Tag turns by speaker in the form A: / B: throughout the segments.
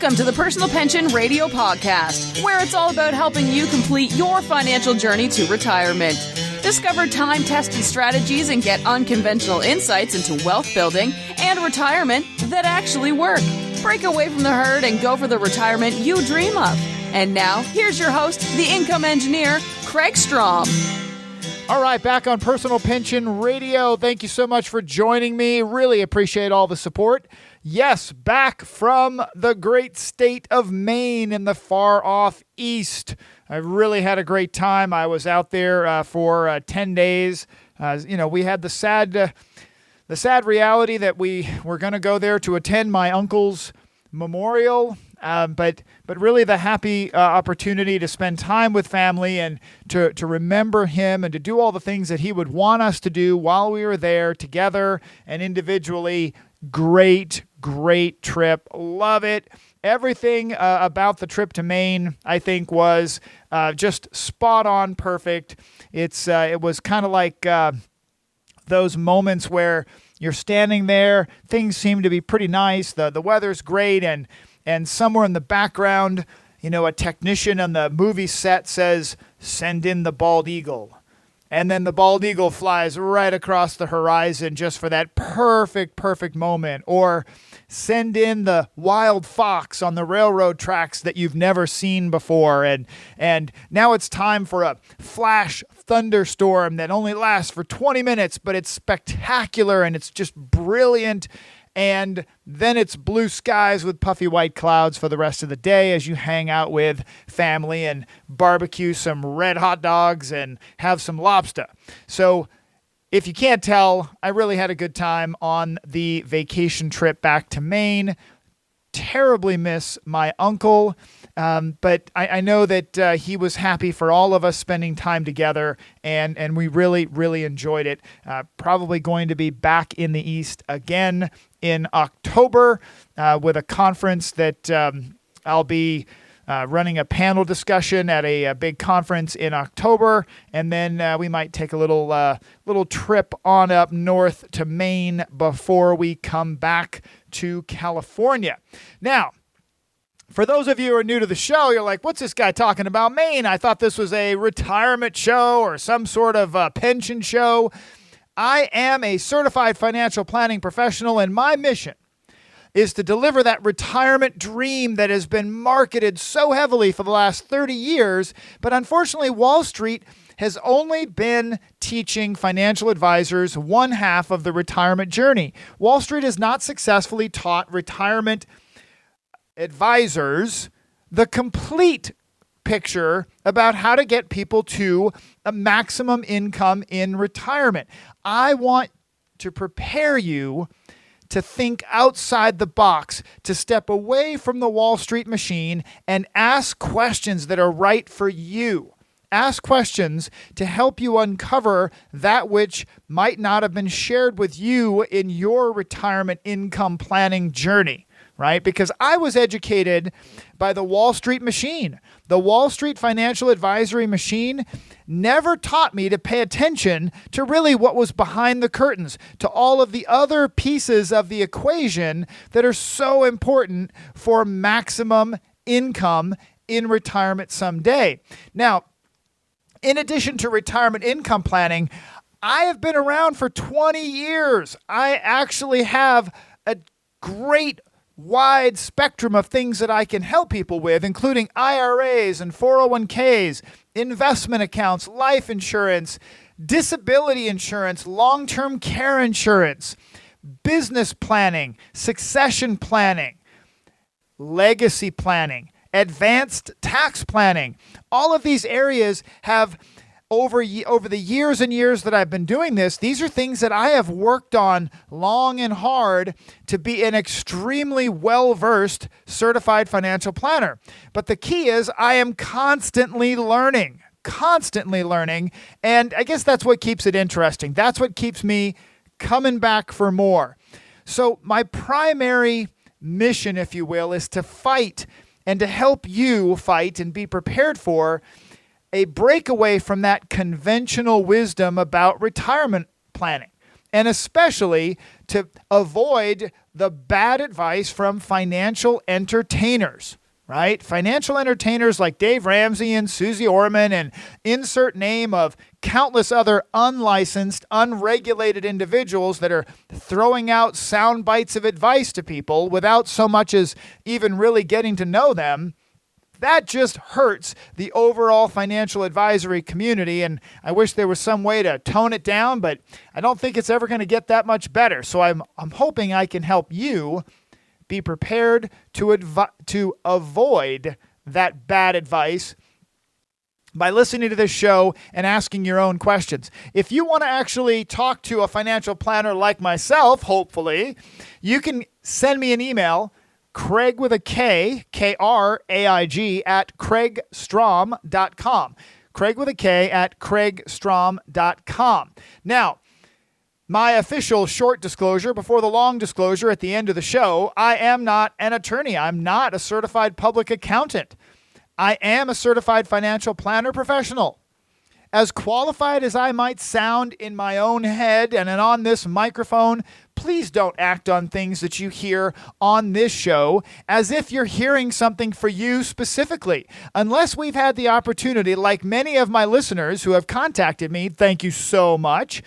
A: Welcome to the Personal Pension Radio Podcast, where it's all about helping you complete your financial journey to retirement. Discover time-tested strategies and get unconventional insights into wealth building and retirement that actually work. Break away from the herd and go for the retirement you dream of. And now, here's your host, the income engineer, Kraig Strom.
B: All right, back on Personal Pension Radio. Thank you so much for joining me. Really appreciate all the support. Yes, back from the great state of Maine in the far-off east. I really had a great time. I was out there for 10 days. We had the sad reality that we were going to go there to attend my uncle's memorial. But really the happy opportunity to spend time with family and to remember him and to do all the things that he would want us to do while we were there together and individually. Great trip. Love it. Everything about the trip to Maine, I think, was just spot on perfect. It was kind of like those moments where you're standing there, things seem to be pretty nice, the weather's great, and somewhere in the background, a technician on the movie set says, "Send in the bald eagle." And then the bald eagle flies right across the horizon just for that perfect moment. Or send in the wild fox on the railroad tracks that you've never seen before. And now it's time for a flash thunderstorm that only lasts for 20 minutes, but it's spectacular and it's just brilliant. And then it's blue skies with puffy white clouds for the rest of the day as you hang out with family and barbecue some red hot dogs and have some lobster. So if you can't tell, I really had a good time on the vacation trip back to Maine. Terribly miss my uncle, but I know that he was happy for all of us spending time together, and we really enjoyed it. Probably going to be back in the East again in October with a conference that I'll be running a panel discussion at a big conference in October, and then we might take a little trip on up north to Maine before we come back to California. Now, for those of you who are new to the show, you're like, what's this guy talking about Maine? I thought this was a retirement show or some sort of pension show. I am a certified financial planning professional, and my mission is to deliver that retirement dream that has been marketed so heavily for the last 30 years. But unfortunately, Wall Street has only been teaching financial advisors one half of the retirement journey. Wall Street has not successfully taught retirement advisors the complete picture about how to get people to a maximum income in retirement. I want to prepare you to think outside the box, to step away from the Wall Street machine and ask questions that are right for you. Ask questions to help you uncover that which might not have been shared with you in your retirement income planning journey, right? Because I was educated by the Wall Street machine. The Wall Street financial advisory machine never taught me to pay attention to really what was behind the curtains, to all of the other pieces of the equation that are so important for maximum income in retirement someday. Now, in addition to retirement income planning, I have been around for 20 years. I actually have a great wide spectrum of things that I can help people with, including IRAs and 401ks, investment accounts, life insurance, disability insurance, long-term care insurance, business planning, succession planning, legacy planning, advanced tax planning. All of these areas have, over the years and years that I've been doing this, these are things that I have worked on long and hard to be an extremely well-versed certified financial planner. But the key is I am constantly learning. And I guess that's what keeps it interesting. That's what keeps me coming back for more. So my primary mission, if you will, is to fight and to help you fight and be prepared for a breakaway from that conventional wisdom about retirement planning. and especially to avoid the bad advice from financial entertainers, right? Financial entertainers like Dave Ramsey and Susie Orman and insert name of countless other unlicensed, unregulated individuals that are throwing out sound bites of advice to people without so much as even really getting to know them. That just hurts the overall financial advisory community, and I wish there was some way to tone it down, but I don't think it's ever going to get that much better. So I'm hoping I can help you be prepared to avoid that bad advice by listening to this show and asking your own questions. If you want to actually talk to a financial planner like myself, hopefully, you can send me an email, Kraig with a K, Kraig, at kraigstrom.com. Kraig with a K at kraigstrom.com. Now, my official short disclosure before the long disclosure at the end of the show, I am not an attorney. I'm not a certified public accountant. I am a certified financial planner professional. As qualified as I might sound in my own head and on this microphone, please don't act on things that you hear on this show as if you're hearing something for you specifically. Unless we've had the opportunity, like many of my listeners who have contacted me, thank you so much.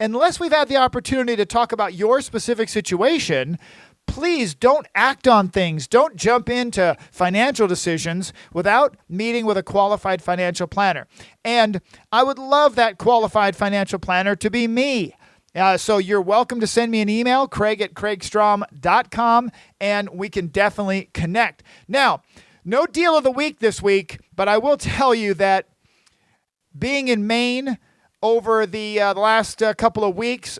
B: Unless we've had the opportunity to talk about your specific situation, please don't act on things. Don't jump into financial decisions without meeting with a qualified financial planner. And I would love that qualified financial planner to be me. So you're welcome to send me an email, Kraig at kraigstrom.com, and we can definitely connect. Now, no deal of the week this week, but I will tell you that being in Maine over the last couple of weeks,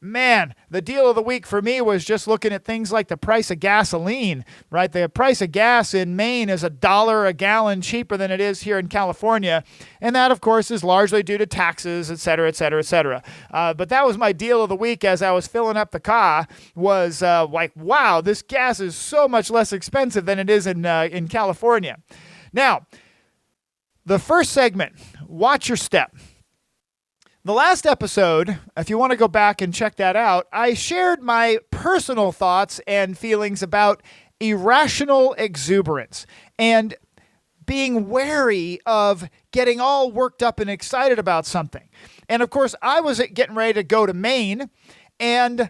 B: man, the deal of the week for me was just looking at things like the price of gasoline, right? The price of gas in Maine is $1 a gallon cheaper than it is here in California. And that, of course, is largely due to taxes, et cetera, et cetera, et cetera. But that was my deal of the week as I was filling up the car was like, wow, this gas is so much less expensive than it is in California. Now, the first segment, watch your step. The last episode, if you want to go back and check that out, I shared my personal thoughts and feelings about irrational exuberance and being wary of getting all worked up and excited about something. And of course, I was getting ready to go to Maine, and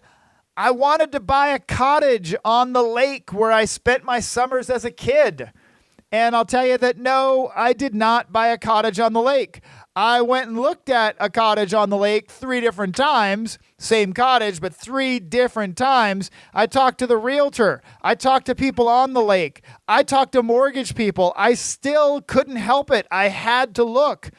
B: I wanted to buy a cottage on the lake where I spent my summers as a kid. And I'll tell you that no, I did not buy a cottage on the lake. I went and looked at a cottage on the lake 3 different times, same cottage, but 3 different times. I talked to the realtor. I talked to people on the lake. I talked to mortgage people. I still couldn't help it. I had to look,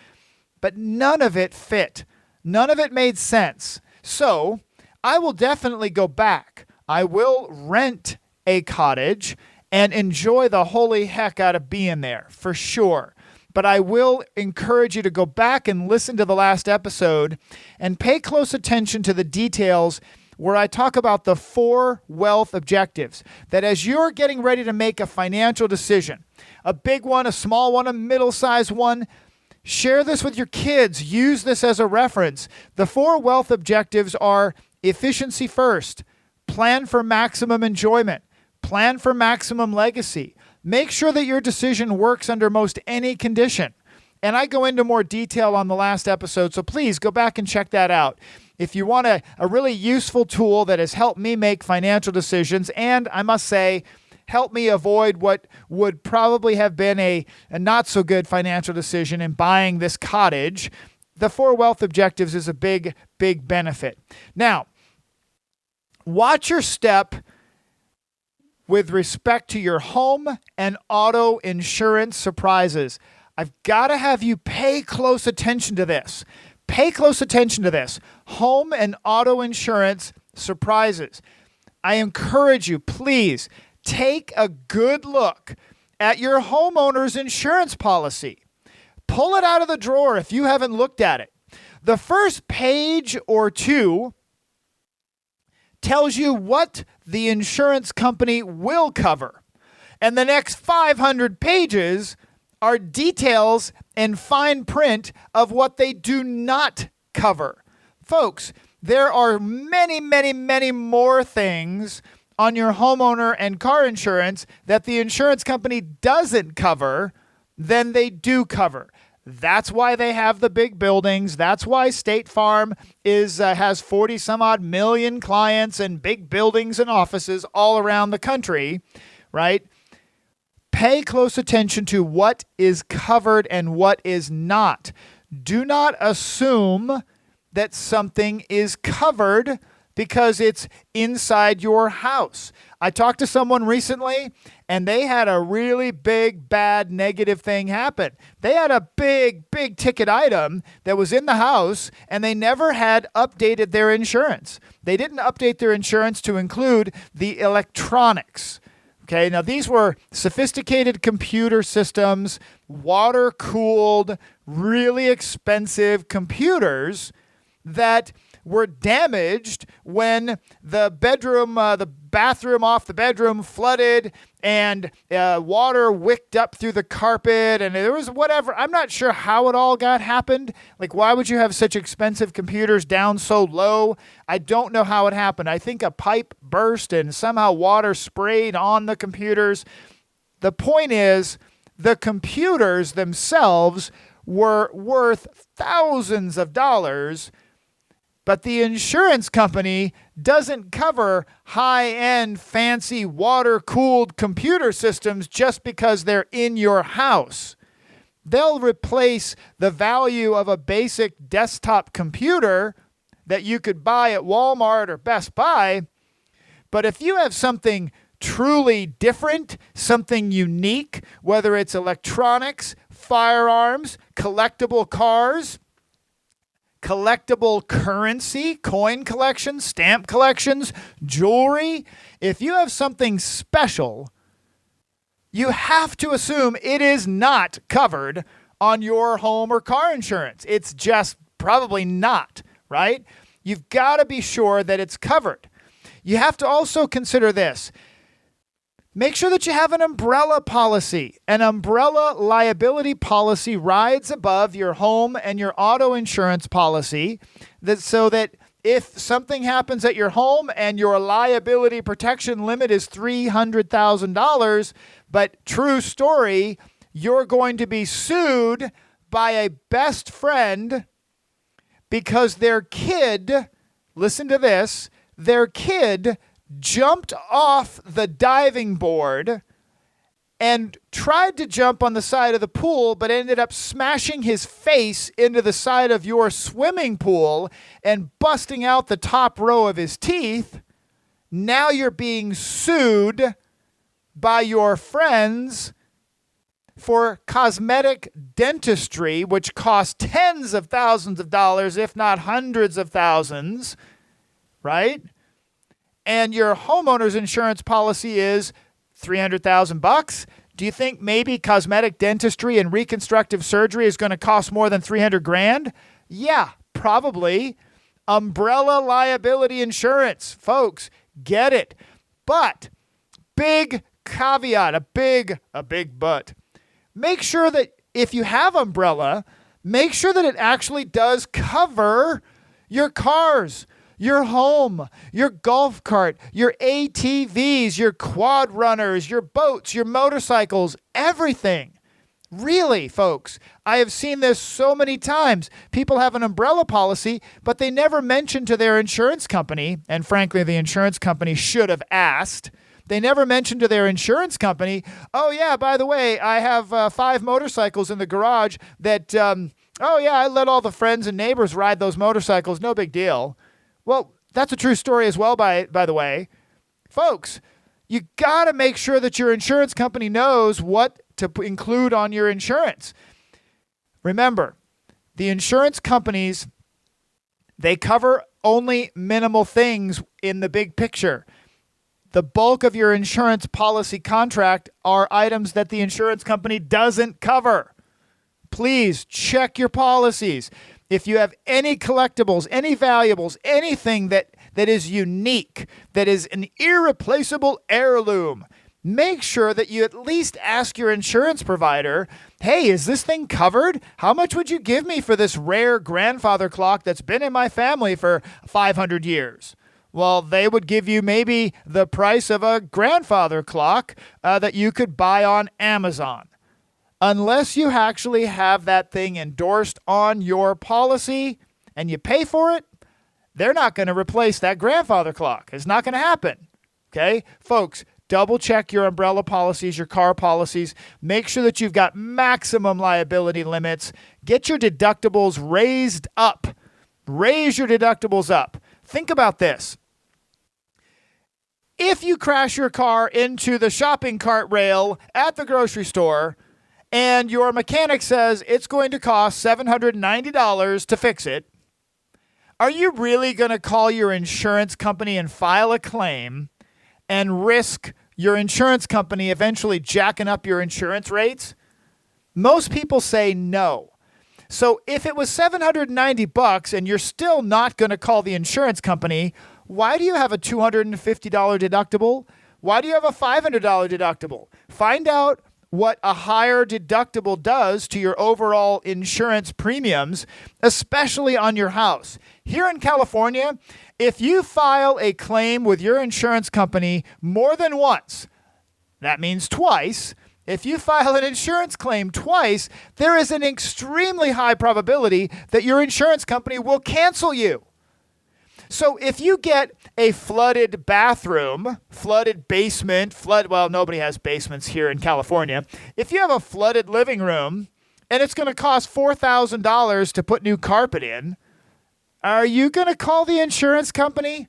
B: but none of it fit. None of it made sense. So I will definitely go back. I will rent a cottage and enjoy the holy heck out of being there, for sure. But I will encourage you to go back and listen to the last episode and pay close attention to the details where I talk about the 4 wealth objectives. That as you're getting ready to make a financial decision, a big one, a small one, a middle-sized one, share this with your kids. Use this as a reference. The 4 wealth objectives are efficiency first, plan for maximum enjoyment, plan for maximum legacy. Make sure that your decision works under most any condition. And I go into more detail on the last episode, so please go back and check that out. If you want a really useful tool that has helped me make financial decisions, and I must say, help me avoid what would probably have been a not so good financial decision in buying this cottage, the 4 wealth objectives is a big, big benefit. Now, watch your step with respect to your home and auto insurance surprises. I've got to have you pay close attention to this. Pay close attention to this. Home and auto insurance surprises. I encourage you, please, take a good look at your homeowner's insurance policy. Pull it out of the drawer if you haven't looked at it. The first page or 2 tells you what the insurance company will cover. And the next 500 pages are details and fine print of what they do not cover. Folks, there are many, many, many more things on your homeowner and car insurance that the insurance company doesn't cover than they do cover. That's why they have the big buildings. That's why State Farm has 40 some odd million clients and big buildings and offices all around the country, right? Pay close attention to what is covered and what is not. Do not assume that something is covered because it's inside your house. I talked to someone recently and they had a really big, bad, negative thing happen. They had a big, big ticket item that was in the house and they never had updated their insurance. They didn't update their insurance to include the electronics. Okay, now these were sophisticated computer systems, water-cooled, really expensive computers that were damaged when the bathroom off the bedroom flooded and water wicked up through the carpet and there was whatever. I'm not sure how it all happened. Like, why would you have such expensive computers down so low? I don't know how it happened. I think a pipe burst and somehow water sprayed on the computers. The point is, the computers themselves were worth thousands of dollars, but the insurance company doesn't cover high-end, fancy, water-cooled computer systems just because they're in your house. They'll replace the value of a basic desktop computer that you could buy at Walmart or Best Buy. But if you have something truly different, something unique, whether it's electronics, firearms, collectible cars, collectible currency, coin collections, stamp collections, jewelry. If you have something special, you have to assume it is not covered on your home or car insurance. It's just probably not, right? You've got to be sure that it's covered. You have to also consider this. Make sure that you have an umbrella policy. An umbrella liability policy rides above your home and your auto insurance policy, so that if something happens at your home and your liability protection limit is $300,000, but true story, you're going to be sued by a best friend because their kid, listen to this, their kid jumped off the diving board and tried to jump on the side of the pool, but ended up smashing his face into the side of your swimming pool and busting out the top row of his teeth. Now you're being sued by your friends for cosmetic dentistry, which costs tens of thousands of dollars, if not hundreds of thousands, right? And your homeowner's insurance policy is $300,000. Do you think maybe cosmetic dentistry and reconstructive surgery is going to cost more than $300,000? Yeah, probably. Umbrella liability insurance, folks, get it. But big caveat, a big but. Make sure that if you have umbrella, make sure that it actually does cover your cars, your home, your golf cart, your ATVs, your quad runners, your boats, your motorcycles, everything. Really, folks, I have seen this so many times. People have an umbrella policy, but they never mention to their insurance company, and frankly, the insurance company should have asked. They never mention to their insurance company, oh yeah, by the way, I have 5 motorcycles in the garage that, I let all the friends and neighbors ride those motorcycles, no big deal. Well, that's a true story as well, by the way. Folks, you got to make sure that your insurance company knows what to include on your insurance. Remember, the insurance companies, they cover only minimal things in the big picture. The bulk of your insurance policy contract are items that the insurance company doesn't cover. Please check your policies. If you have any collectibles, any valuables, anything that is unique, that is an irreplaceable heirloom, make sure that you at least ask your insurance provider, hey, is this thing covered? How much would you give me for this rare grandfather clock that's been in my family for 500 years? Well, they would give you maybe the price of a grandfather clock that you could buy on Amazon. Unless you actually have that thing endorsed on your policy and you pay for it, they're not going to replace that grandfather clock. It's not going to happen. Okay? Folks, double check your umbrella policies, your car policies. Make sure that you've got maximum liability limits. Get your deductibles raised up. Raise your deductibles up. Think about this. If you crash your car into the shopping cart rail at the grocery store and your mechanic says it's going to cost $790 to fix it, are you really going to call your insurance company and file a claim and risk your insurance company eventually jacking up your insurance rates? Most people say no. So if it was $790 and you're still not going to call the insurance company, why do you have a $250 deductible? Why do you have a $500 deductible? Find out what a higher deductible does to your overall insurance premiums, especially on your house. Here in California, if you file a claim with your insurance company more than once, that means twice. If you file an insurance claim twice, there is an extremely high probability that your insurance company will cancel you. So if you get a flooded bathroom, flooded basement, well, nobody has basements here in California. If you have a flooded living room and it's going to cost $4,000 to put new carpet in, are you going to call the insurance company?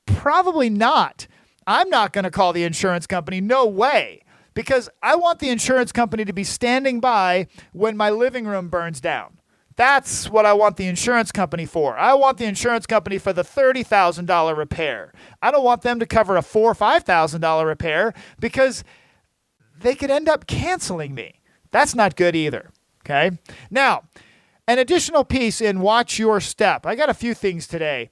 B: Probably not. I'm not going to call the insurance company. No way. Because I want the insurance company to be standing by when my living room burns down. That's what I want the insurance company for. I want the insurance company for the $30,000 repair. I don't want them to cover a $4,000 or $5,000 repair because they could end up canceling me. That's not good either. Okay. Now, an additional piece in Watch Your Step. I got a few things today.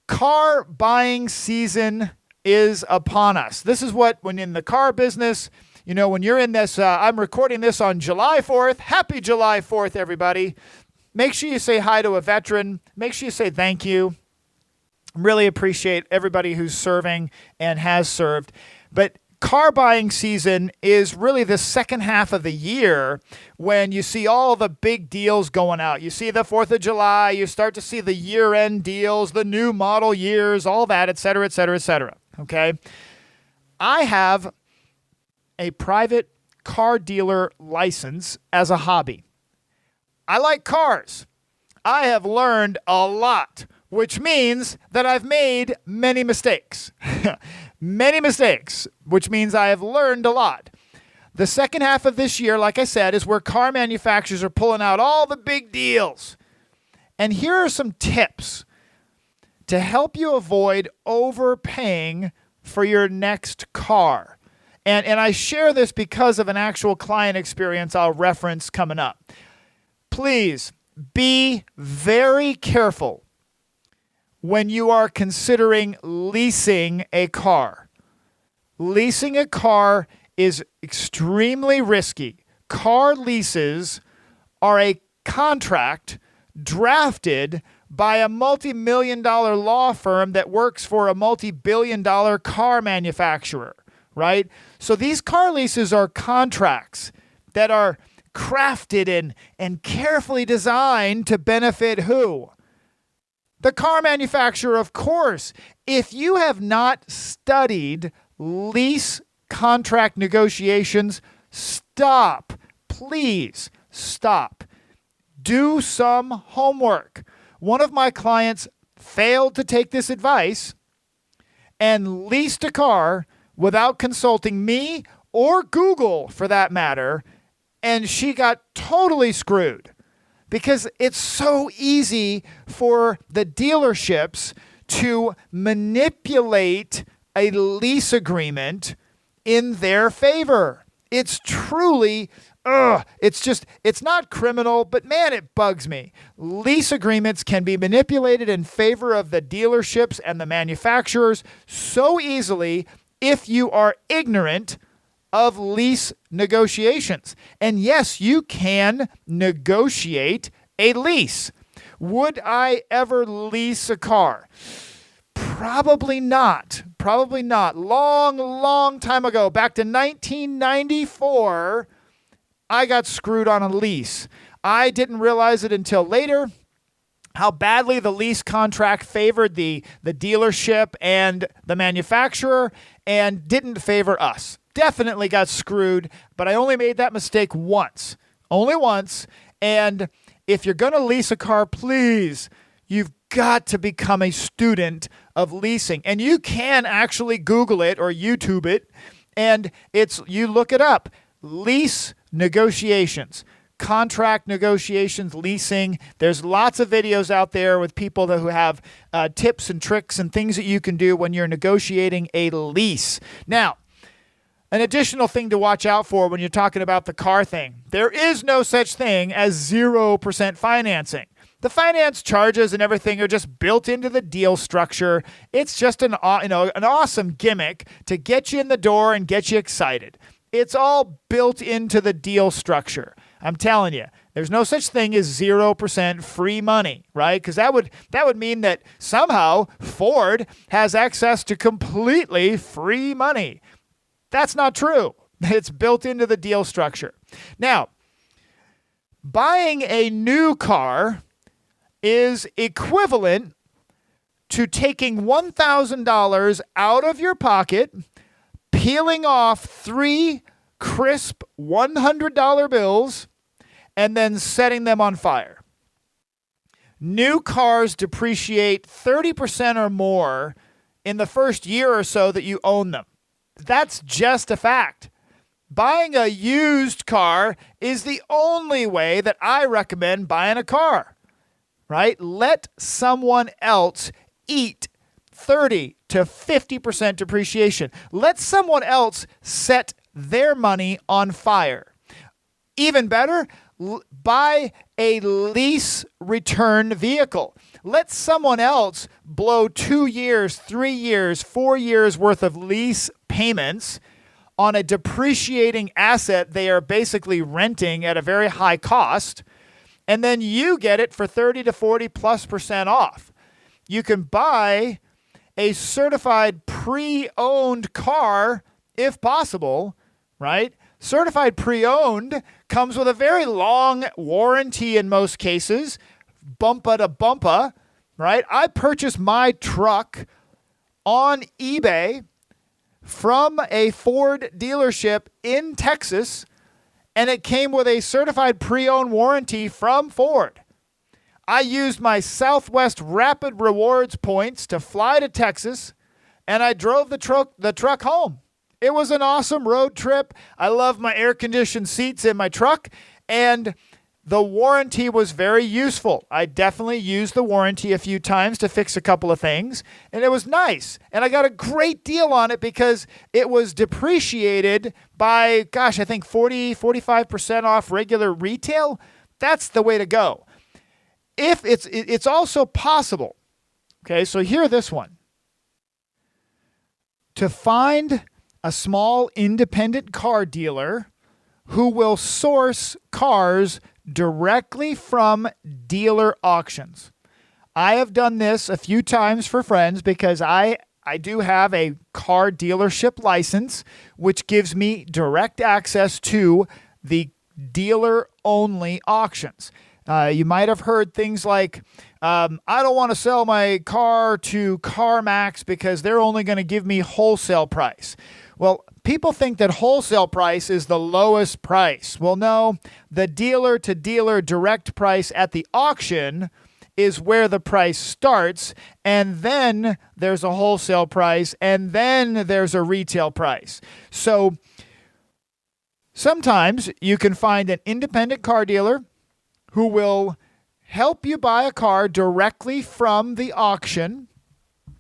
B: Car buying season is upon us. This is what, when in the car business, you know, when you're in this, I'm recording this on July 4th. Happy July 4th, everybody. Make sure you say hi to a veteran. Make sure you say thank you. Really appreciate everybody who's serving and has served. But car buying season is really the second half of the year when you see all the big deals going out. You see the 4th of July. You start to see the year-end deals, the new model years, all that, et cetera, et cetera, et cetera. Okay? I have a private car dealer license as a hobby. I like cars. I have learned a lot, which means that I've made many mistakes. Many mistakes, which means I have learned a lot. The second half of this year, like I said, is where car manufacturers are pulling out all the big deals. And here are some tips to help you avoid overpaying for your next car. And I share this because of an actual client experience I'll reference coming up. Please be very careful when you are considering leasing a car. Leasing a car is extremely risky. Car leases are a contract drafted by a multi-million-dollar law firm that works for a multi-billion-dollar car manufacturer, right? So these car leases are contracts that are crafted and carefully designed to benefit who? The car manufacturer, of course. If you have not studied lease contract negotiations, stop. Please stop. Do some homework. One of my clients failed to take this advice and leased a car without consulting me or Google, for that matter, and she got totally screwed because it's so easy for the dealerships to manipulate a lease agreement in their favor. It's truly, it's not criminal, but man, it bugs me. Lease agreements can be manipulated in favor of the dealerships and the manufacturers so easily, if you are ignorant of lease negotiations. And yes, you can negotiate a lease. Would I ever lease a car? Probably not. Probably not. Long time ago, back to 1994, I got screwed on a lease. I didn't realize it until later how badly the lease contract favored the dealership and the manufacturer and didn't favor us. Definitely got screwed, but I only made that mistake once. Only once. And if you're going to lease a car, please, you've got to become a student of leasing. And you can actually Google it or YouTube it, and you look it up. Lease negotiations. Contract negotiations, leasing. There's lots of videos out there with people who have tips and tricks and things that you can do when you're negotiating a lease. Now, an additional thing to watch out for when you're talking about the car thing, there is no such thing as 0% financing. The finance charges and everything are just built into the deal structure. It's just an awesome gimmick to get you in the door and get you excited. It's all built into the deal structure. I'm telling you, there's no such thing as 0% free money, right? Because that would mean that somehow Ford has access to completely free money. That's not true. It's built into the deal structure. Now, buying a new car is equivalent to taking $1,000 out of your pocket, peeling off 3 crisp $100 bills, and then setting them on fire. New cars depreciate 30% or more in the first year or so that you own them. That's just a fact. Buying a used car is the only way that I recommend buying a car, right? Let someone else eat 30 to 50% depreciation. Let someone else set their money on fire. Even better, buy a lease return vehicle. Let someone else blow 2 years, 3 years, 4 years worth of lease payments on a depreciating asset they are basically renting at a very high cost, and then you get it for 30 to 40+% off. You can buy a certified pre-owned car if possible, right? Certified pre-owned comes with a very long warranty in most cases, bumper to bumper, right? I purchased my truck on eBay from a Ford dealership in Texas, and it came with a certified pre-owned warranty from Ford. I used my Southwest Rapid Rewards points to fly to Texas, and I drove the truck home. It was an awesome road trip. I love my air-conditioned seats in my truck, and the warranty was very useful. I definitely used the warranty a few times to fix a couple of things, and it was nice. And I got a great deal on it because it was depreciated by, I think 45% off regular retail. That's the way to go. If it's also possible, okay, so hear this one. To find a small independent car dealer who will source cars directly from dealer auctions. I have done this a few times for friends because I do have a car dealership license, which gives me direct access to the dealer-only auctions. You might have heard things like, I don't want to sell my car to CarMax because they're only going to give me wholesale price. Well, people think that wholesale price is the lowest price. Well, no, the dealer-to-dealer direct price at the auction is where the price starts, and then there's a wholesale price, and then there's a retail price. So sometimes you can find an independent car dealer who will help you buy a car directly from the auction.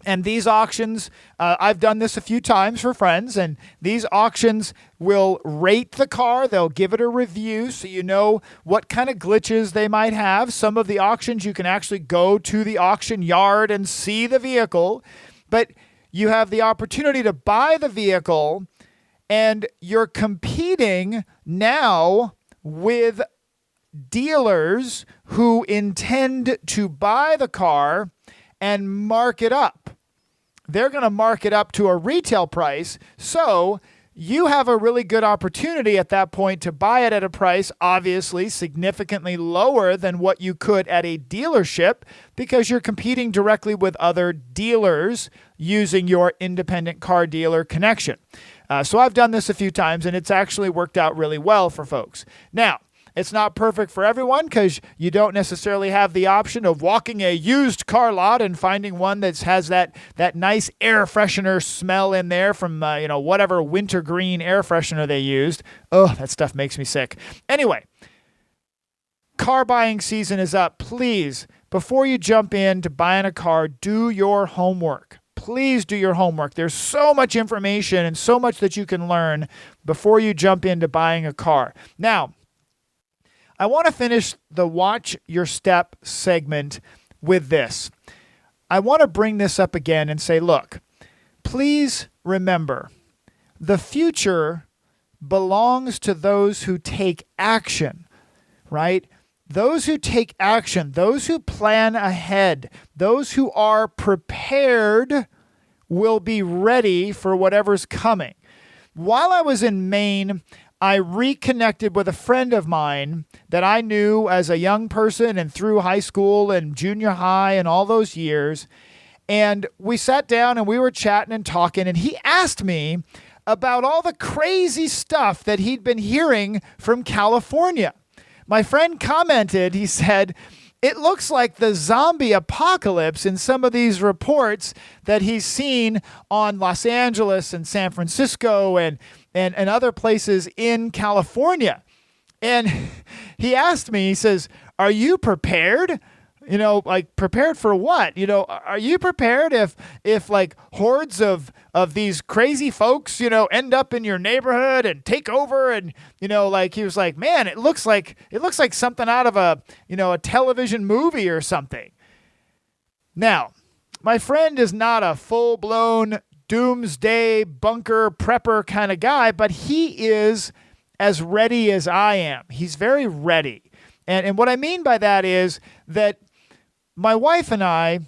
B: And these auctions, I've done this a few times for friends, and these auctions will rate the car. They'll give it a review so you know what kind of glitches they might have. Some of the auctions, you can actually go to the auction yard and see the vehicle. But you have the opportunity to buy the vehicle, and you're competing now with dealers who intend to buy the car and mark it up. They're going to mark it up to a retail price. So you have a really good opportunity at that point to buy it at a price, obviously significantly lower than what you could at a dealership, because you're competing directly with other dealers using your independent car dealer connection. So I've done this a few times, and it's actually worked out really well for folks. Now, it's not perfect for everyone, because you don't necessarily have the option of walking a used car lot and finding one that has that nice air freshener smell in there from whatever wintergreen air freshener they used. Oh, that stuff makes me sick. Anyway, car buying season is up. Please, before you jump into buying a car, do your homework. Please do your homework. There's so much information and so much that you can learn before you jump into buying a car. Now, I want to finish the Watch Your Step segment with this. I want to bring this up again and say, look, please remember, the future belongs to those who take action, right? Those who take action, those who plan ahead, those who are prepared will be ready for whatever's coming. While I was in Maine, I reconnected with a friend of mine that I knew as a young person and through high school and junior high and all those years. And we sat down and we were chatting and talking, and he asked me about all the crazy stuff that he'd been hearing from California. My friend commented, he said, it looks like the zombie apocalypse in some of these reports that he's seen on Los Angeles and San Francisco and other places in California. And he asked me, he says, are you prepared? Prepared for what? Are you prepared if like hordes of these crazy folks, end up in your neighborhood and take over? And, he was like, man, it looks like something out of a television movie or something. Now, my friend is not a full-blown doomsday bunker prepper kind of guy, but he is as ready as I am. He's very ready. And what I mean by that is that my wife and I,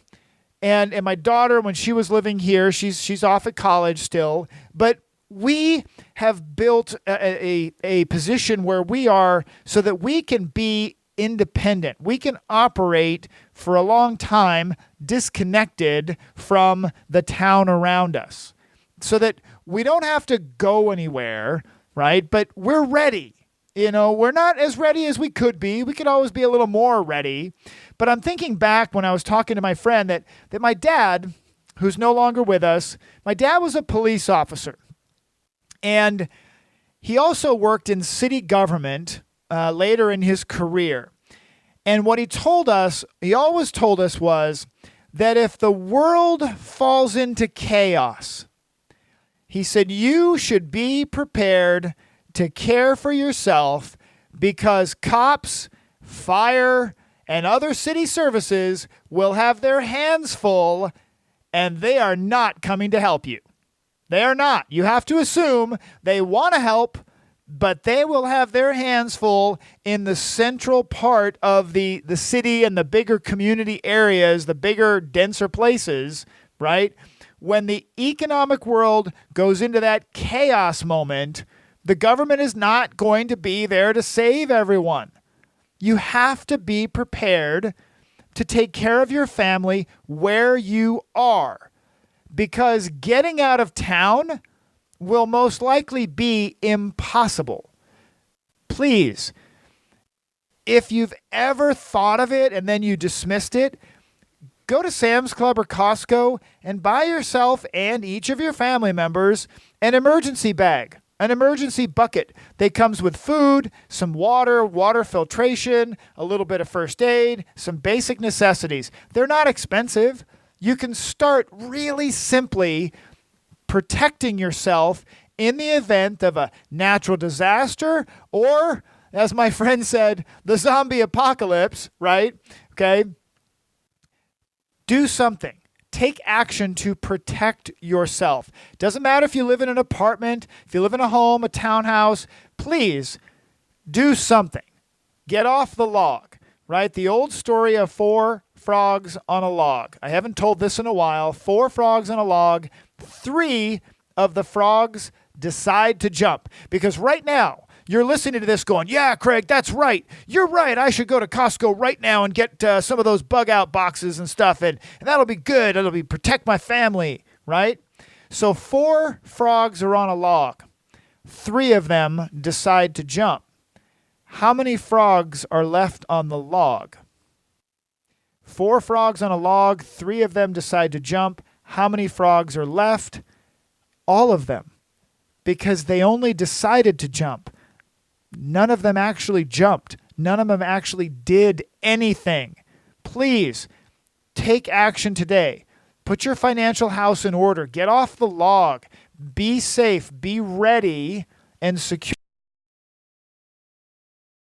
B: and my daughter, when she was living here, she's off at college still, but we have built a position where we are so that we can be independent. We can operate for a long time disconnected from the town around us so that we don't have to go anywhere, right? But we're ready. We're not as ready as we could be. We could always be a little more ready. But I'm thinking back when I was talking to my friend that my dad, who's no longer with us, my dad was a police officer. And he also worked in city government later in his career. And what he always told us was that if the world falls into chaos, he said, you should be prepared to care for yourself, because cops, fire, and other city services will have their hands full, and they are not coming to help you. They are not. You have to assume they want to help, but they will have their hands full in the central part of the city and the bigger community areas, the bigger, denser places, right? When the economic world goes into that chaos moment, the government is not going to be there to save everyone. You have to be prepared to take care of your family where you are, because getting out of town will most likely be impossible. Please, if you've ever thought of it and then you dismissed it, go to Sam's Club or Costco and buy yourself and each of your family members an emergency bag. An emergency bucket. They comes with food, some water filtration, a little bit of first aid, some basic necessities. They're not expensive. You can start really simply protecting yourself in the event of a natural disaster or, as my friend said, the zombie apocalypse, right? Okay. Do something. take action to protect yourself. Doesn't matter if you live in an apartment, if you live in a home, a townhouse, please do something. Get off the log, right? The old story of 4 frogs on a log. I haven't told this in a while. 4 frogs on a log. 3 of the frogs decide to jump. Because right now, you're listening to this going, yeah, Kraig, that's right. You're right. I should go to Costco right now and get some of those bug out boxes and stuff. And that'll be good. It'll be protect my family, right? So 4 frogs are on a log. 3 of them decide to jump. How many frogs are left on the log? 4 frogs on a log. 3 of them decide to jump. How many frogs are left? All of them. Because they only decided to jump. None of them actually jumped. None of them actually did anything. Please take action today. Put your financial house in order. Get off the log. Be safe. Be ready and secure.